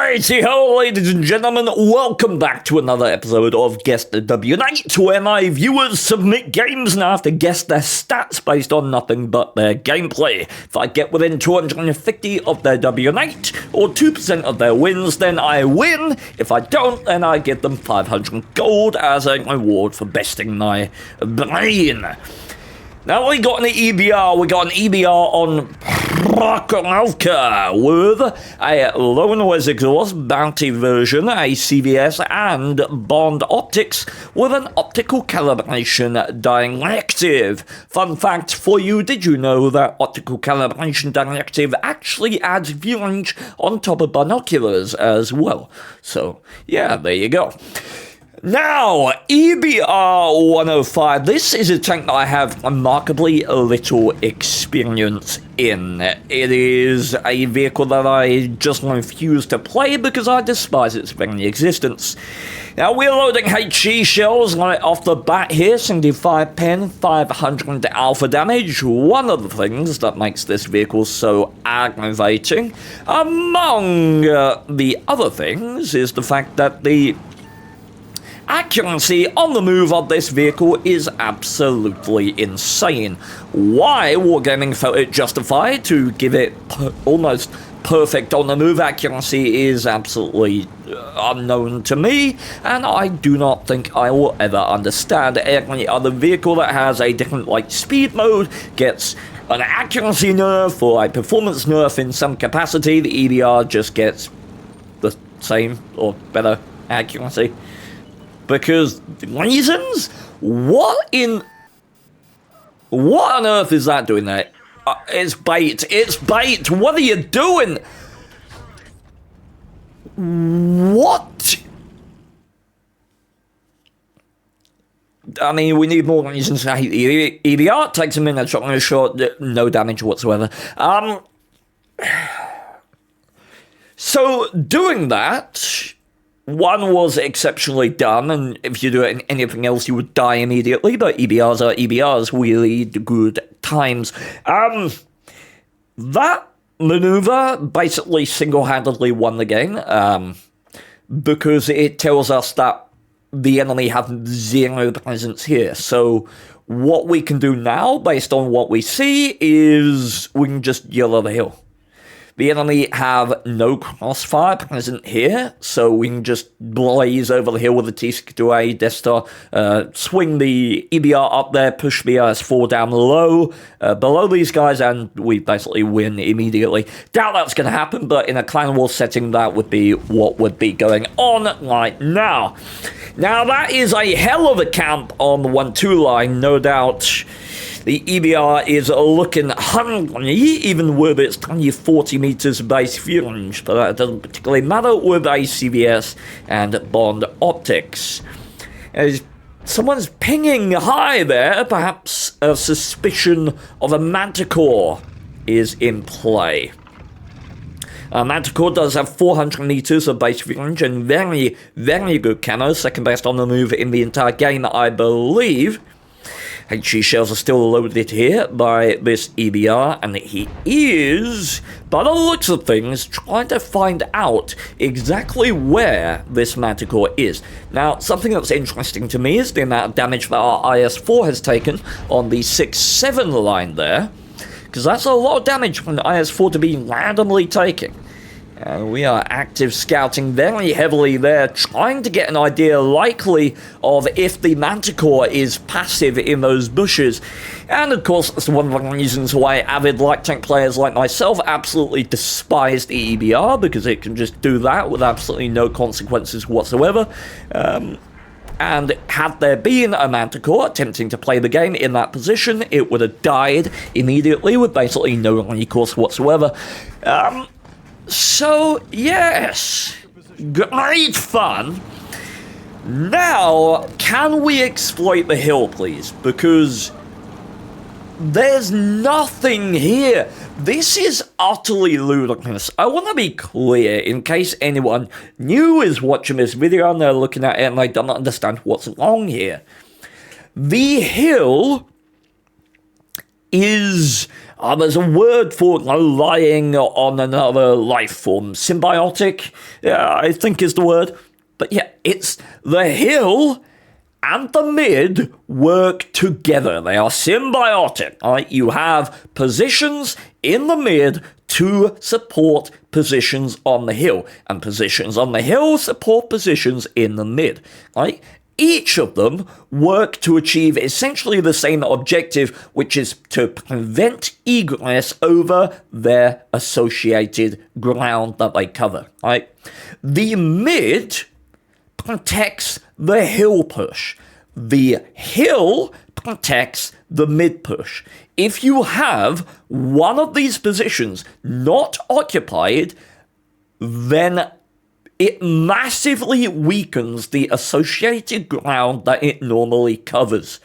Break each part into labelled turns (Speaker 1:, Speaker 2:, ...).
Speaker 1: Righty ho, ladies and gentlemen, welcome back to another episode of Guess the WN8, where my viewers submit games and I have to guess their stats based on nothing but their gameplay. If I get within 250 of their WN8, or 2% of their wins, then I win. If I don't, then I give them 500 gold as a reward for besting my brain. Now we got an EBR on Prokhorovka with a low noise exhaust bounty version, a CVS, and Bond optics with an optical calibration directive. Fun fact for you, did you know that optical calibration directive actually adds view range on top of binoculars as well? So yeah, there you go. Now, EBR 105, this is a tank that I have remarkably little experience in. It is a vehicle that I just refuse to play because I despise its very existence. Now, we're loading HE shells right off the bat here, 75 pen, 500 alpha damage. One of the things that makes this vehicle so aggravating, among the other things, is the fact that the accuracy on the move of this vehicle is absolutely insane. Why Wargaming felt it justified to give it almost perfect on the move accuracy is absolutely unknown to me, and I do not think I will ever understand. Every other vehicle that has a different speed mode gets an accuracy nerf or a performance nerf in some capacity. The EBR just gets the same or better accuracy. Because reasons? What on earth is that doing there? It's bait. It's bait. What are you doing? What? I mean, we need more reasons to hate the EBR. It takes a minute, shot on short, no damage whatsoever. So, doing that, one was exceptionally dumb, and if you do it in anything else, you would die immediately, but EBRs are EBRs, really good times. That maneuver basically single-handedly won the game, because it tells us that the enemy have zero presence here. So what we can do now, based on what we see, is we can just yell over the hill. The enemy have no crossfire present here, so we can just blaze over the hill with the T62A Death Star, swing the EBR up there, push the IS-4 down low, below these guys, and we basically win immediately. Doubt that's going to happen, but in a clan war setting, that would be what would be going on right now. Now, that is a hell of a camp on the 1-2 line, no doubt. The EBR is looking hungry, even with its 40 meters base view range, but that doesn't particularly matter with a CVS and Bond optics. As someone's pinging high there, perhaps a suspicion of a Manticore is in play. Manticore does have 400 meters of base view range and very, very good camo, second best on the move in the entire game, I believe. HE shells are still loaded here by this EBR, and he is, by the looks of things, trying to find out exactly where this Manticore is. Now, something that's interesting to me is the amount of damage that our IS-4 has taken on the 6-7 line there, because that's a lot of damage from the IS-4 to be randomly taking. And we are active scouting very heavily there, trying to get an idea likely of if the Manticore is passive in those bushes. And of course, that's one of the reasons why avid light tank players like myself absolutely despise the EBR, because it can just do that with absolutely no consequences whatsoever. And had there been a Manticore attempting to play the game in that position, it would have died immediately with basically no recourse whatsoever. So, yes, great fun. Now, can we exploit the hill, please? Because there's nothing here. This is utterly ludicrous. I want to be clear, in case anyone new is watching this video and they're looking at it and they don't understand what's wrong here. The hill is There's a word for relying on another life form. Symbiotic, I think is the word. But yeah, it's the hill and the mid work together. They are symbiotic. Right? You have positions in the mid to support positions on the hill, and positions on the hill support positions in the mid. Right? Each of them work to achieve essentially the same objective, which is to prevent egress over their associated ground that they cover. Right? The mid protects the hill push. The hill protects the mid push. If you have one of these positions not occupied, then it massively weakens the associated ground that it normally covers.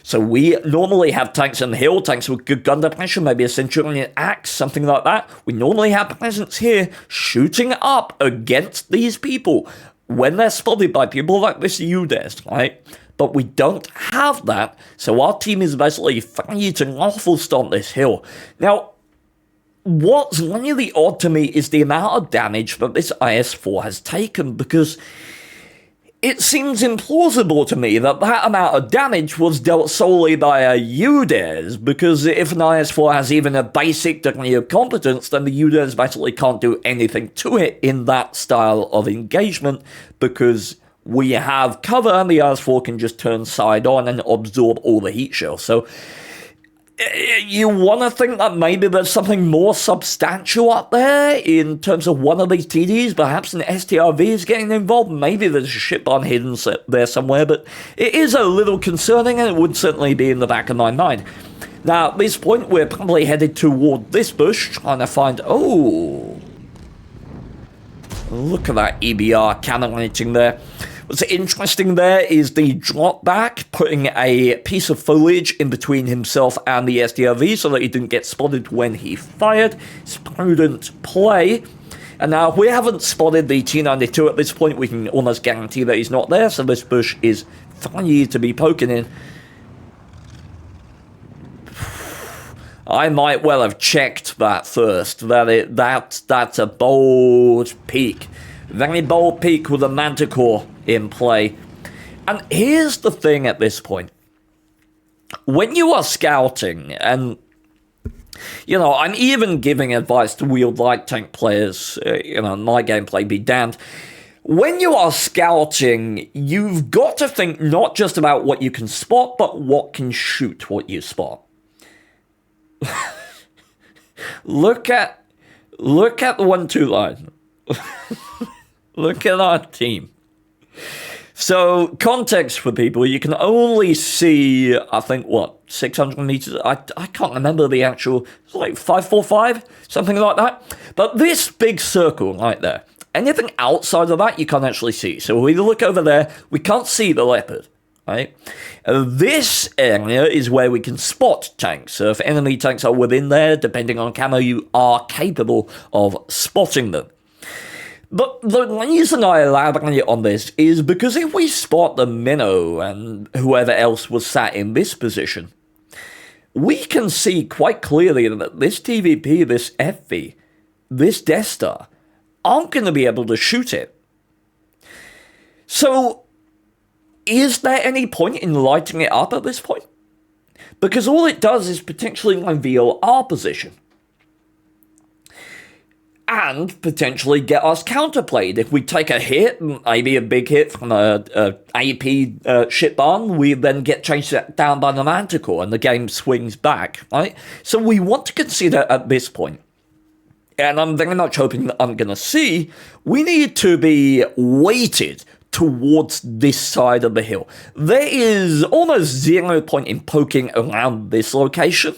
Speaker 1: So we normally have tanks on the hill, tanks with good gun pressure, maybe a Centurion axe, something like that. We normally have presence here shooting up against these people when they're spotted by people like this UDES, right? But we don't have that, so our team is basically fighting awful on this hill. Now, what's really odd to me is the amount of damage that this IS-4 has taken, because it seems implausible to me that that amount of damage was dealt solely by a UDES, because if an IS-4 has even a basic degree of competence, then the UDES basically can't do anything to it in that style of engagement, because we have cover and the IS-4 can just turn side on and absorb all the heat shell. So you want to think that maybe there's something more substantial up there in terms of one of these TDs, perhaps an STRV is getting involved, maybe there's a ship barn hidden there somewhere, but it is a little concerning and it would certainly be in the back of my mind. Now, at this point, we're probably headed toward this bush, trying to find... Oh! Look at that EBR cannonading there. What's interesting there is the drop back, putting a piece of foliage in between himself and the SDRV so that he didn't get spotted when he fired. It's prudent play. And now, if we haven't spotted the T-92 at this point, we can almost guarantee that he's not there, so this bush is free to be poking in. I might well have checked that first. That's a bold peak. Very bold peak with a Manticore in play. And here's the thing at this point. When you are scouting, and, you know, I'm even giving advice to wheeled light tank players, my gameplay be damned. When you are scouting, you've got to think not just about what you can spot, but what can shoot what you spot. Look at the 1-2 line. Look at our team. So, context for people, you can only see, I think, 600 meters? I can't remember the actual, it's like 545, something like that. But this big circle right there, anything outside of that you can't actually see. So, when we look over there, we can't see the leopard, right? This area is where we can spot tanks. So, if enemy tanks are within there, depending on camo, you are capable of spotting them. But the reason I elaborate on this is because if we spot the Minnow and whoever else was sat in this position, we can see quite clearly that this TVP, this FV, this Death Star, aren't going to be able to shoot it. So, is there any point in lighting it up at this point? Because all it does is potentially reveal our position. And potentially get us counterplayed. If we take a hit, maybe a big hit from a AP ship barn, we then get chased down by the Manticore and the game swings back, right? So we want to consider at this point, and I'm very much hoping that I'm going to see, we need to be weighted towards this side of the hill. There is almost 0 point in poking around this location,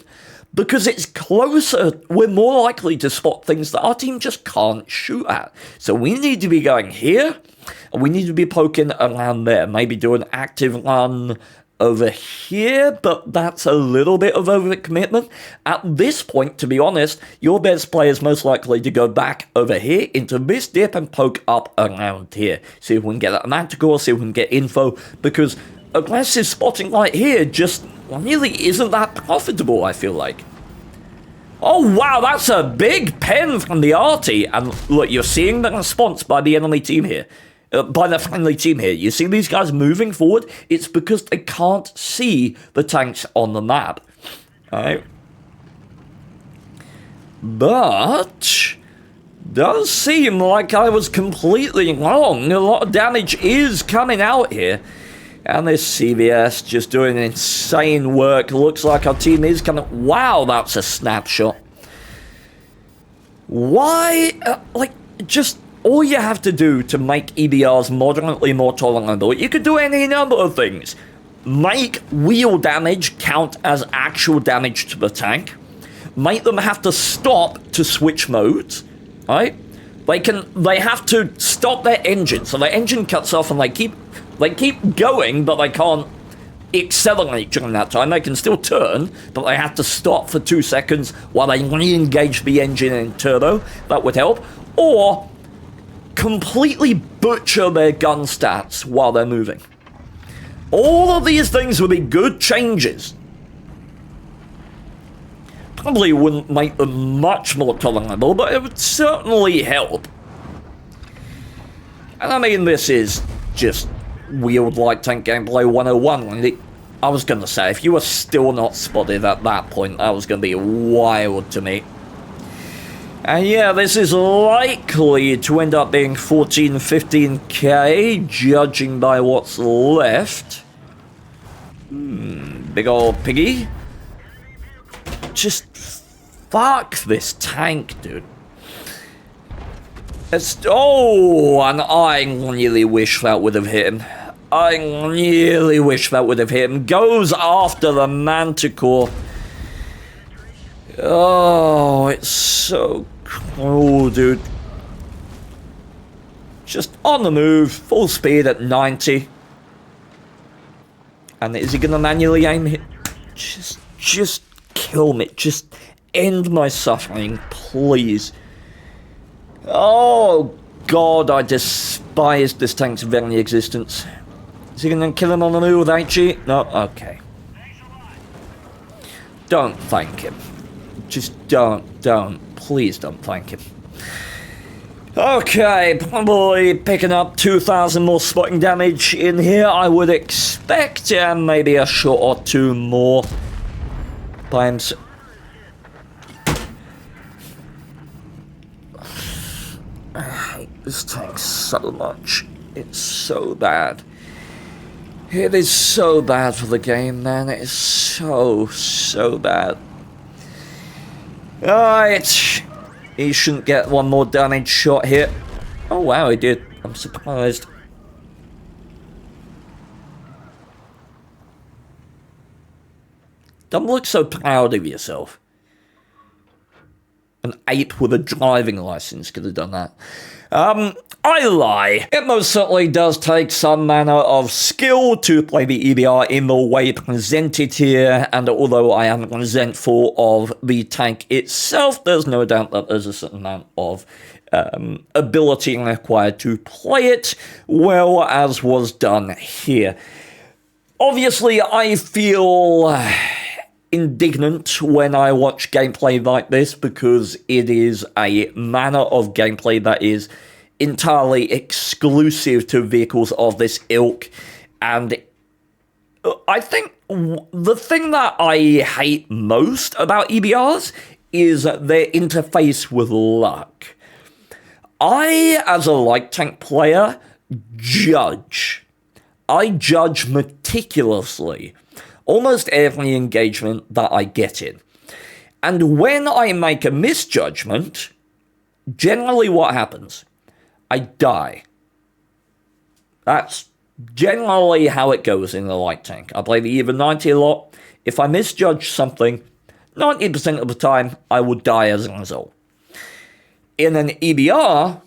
Speaker 1: because it's closer, we're more likely to spot things that our team just can't shoot at. So we need to be going here, and we need to be poking around there. Maybe do an active run over here, but that's a little bit of overcommitment. At this point, to be honest, your best player is most likely to go back over here into this dip and poke up around here. See if we can get that Manticore, see if we can get info, because aggressive spotting right here just really isn't that profitable, I feel like. Oh, wow, that's a big pen from the arty. And look, you're seeing the response by the enemy team here. By the friendly team here. You see these guys moving forward? It's because they can't see the tanks on the map. Alright. But does seem like I was completely wrong. A lot of damage is coming out here. And this CVS just doing insane work. Looks like our team is coming... Wow, that's a snapshot. Why? Just... All you have to do to make EBRs moderately more tolerable, you could do any number of things. Make wheel damage count as actual damage to the tank. Make them have to stop to switch modes, right? They have to stop their engine, so their engine cuts off and they keep going, but they can't accelerate during that time. They can still turn, but they have to stop for 2 seconds while they re-engage the engine in turbo. That would help. Or completely butcher their gun stats while they're moving. All of these things would be good changes. Probably wouldn't make them much more tolerable, but it would certainly help. And I mean, this is just wheeled light tank gameplay 101. I was gonna say, if you were still not spotted at that point, that was gonna be wild to me. And yeah, this is likely to end up being 14-15k, judging by what's left. Big old piggy. Just fuck this tank, dude. Oh, and I really wish that would have hit him. I really wish that would have hit him. Goes after the Manticore. Oh, it's so cool, dude. Just on the move, full speed at 90. And is he gonna manually aim hit? Just kill me. Just end my suffering, please. Oh, God, I despise this tank's very existence. Is he gonna kill him on the move with HE? No? Okay. Don't thank him. Just don't. Please don't thank him. Okay, probably picking up 2,000 more spotting damage in here, I would expect, and maybe a shot or two more by himself. I hate this tank so much. It's so bad. It is so bad for the game, man. It is so bad. Alright. He shouldn't get one more damage shot here. Oh wow, he did. I'm surprised. Don't look so proud of yourself. An ape with a driving license could have done that. I lie. It most certainly does take some manner of skill to play the EBR in the way presented here, and although I am resentful of the tank itself, there's no doubt that there's a certain amount of ability required to play it well, as was done here. Obviously, I feel indignant when I watch gameplay like this, because it is a manner of gameplay that is entirely exclusive to vehicles of this ilk, and I think the thing that I hate most about EBRs is their interface with luck. I, as a light tank player, judge. I judge meticulously almost every engagement that I get in. And when I make a misjudgment, generally what happens? I die. That's generally how it goes in the light tank. I play the even 90 a lot. If I misjudge something, 90% of the time, I would die as a result. In an EBR,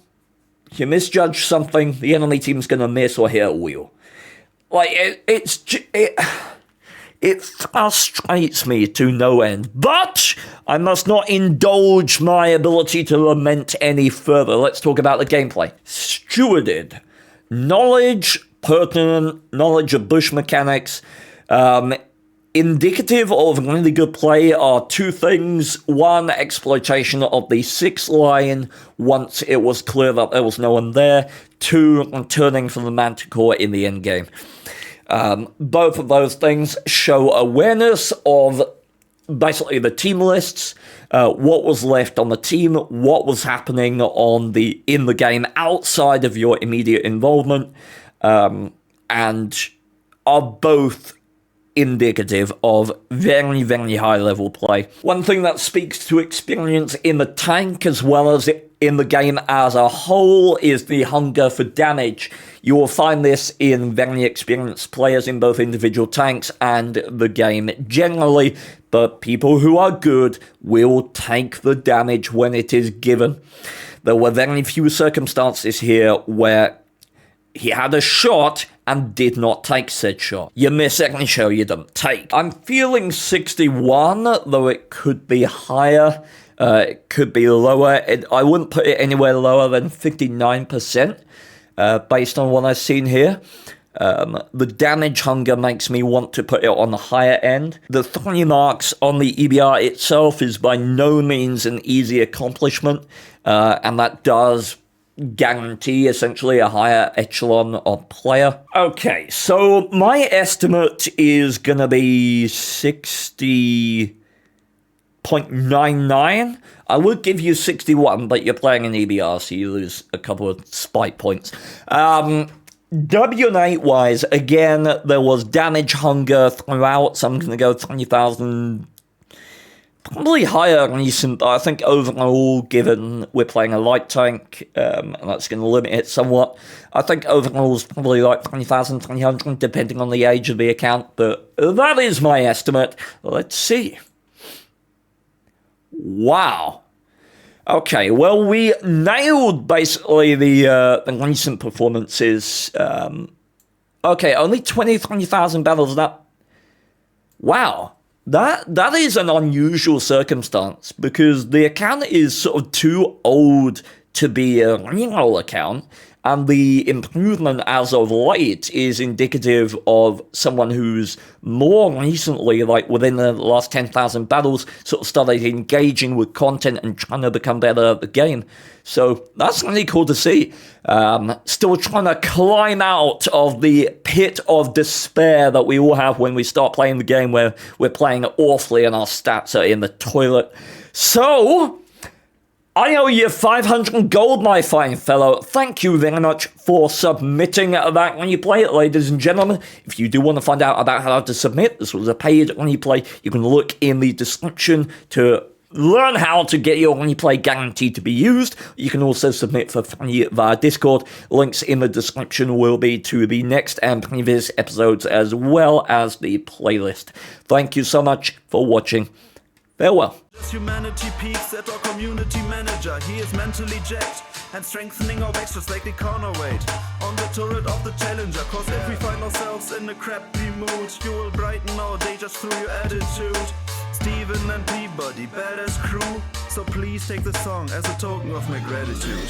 Speaker 1: if you misjudge something, the enemy team's going to miss or hit a wheel. Like, it frustrates me to no end, but I must not indulge my ability to lament any further. Let's talk about the gameplay. Stewarded. Knowledge, pertinent knowledge of bush mechanics, indicative of really good play are two things. One, exploitation of the 6 line once it was clear that there was no one there. Two, turning for the Manticore in the end game. Both of those things show awareness of basically the team lists, what was left on the team, what was happening in the game outside of your immediate involvement, and are both indicative of very, very high level play. One thing that speaks to experience in the tank as well as in the game as a whole is the hunger for damage. You will find this in very experienced players in both individual tanks and the game generally, but people who are good will take the damage when it is given. There were very few circumstances here where he had a shot and did not take said shot. You miss it and show you don't take. I'm feeling 61, though it could be higher. It could be lower. I wouldn't put it anywhere lower than 59%, based on what I've seen here. The damage hunger makes me want to put it on the higher end. The 3 marks on the EBR itself is by no means an easy accomplishment, and that does guarantee essentially a higher echelon of player. Okay, so my estimate is gonna be 60.99. I would give you 61, but you're playing an EBR, so you lose a couple of spike points. WN8 wise, again, there was damage hunger throughout, so I'm gonna go 20,000. Probably higher recent, I think overall, given we're playing a light tank, and that's going to limit it somewhat. I think overall is probably like 20,300, depending on the age of the account, but that is my estimate. Let's see. Wow. Okay, well, we nailed basically the recent performances. Okay, only 23,000 battles. Wow. That is an unusual circumstance, because the account is sort of too old to be a reroll account, and the improvement as of late is indicative of someone who's more recently, like within the last 10,000 battles, sort of started engaging with content and trying to become better at the game. So that's really cool to see. Still trying to climb out of the pit of despair that we all have when we start playing the game, where we're playing awfully and our stats are in the toilet. So I owe you 500 gold, my fine fellow. Thank you very much for submitting that replay, ladies and gentlemen. If you do want to find out about how to submit, this was a paid replay. You can look in the description to learn how to get your replay guaranteed to be used. You can also submit for free via Discord. Links in the description will be to the next and previous episodes as well as the playlist. Thank you so much for watching. Farewell.
Speaker 2: Humanity peaks at our community manager. He is mentally jacked and strengthening our backs just like the counterweight on the turret of the challenger. Cause if we find ourselves in a crappy mood, you will brighten our day just through your attitude. Steven and Peabody, badass crew. So please take the song as a token of my gratitude.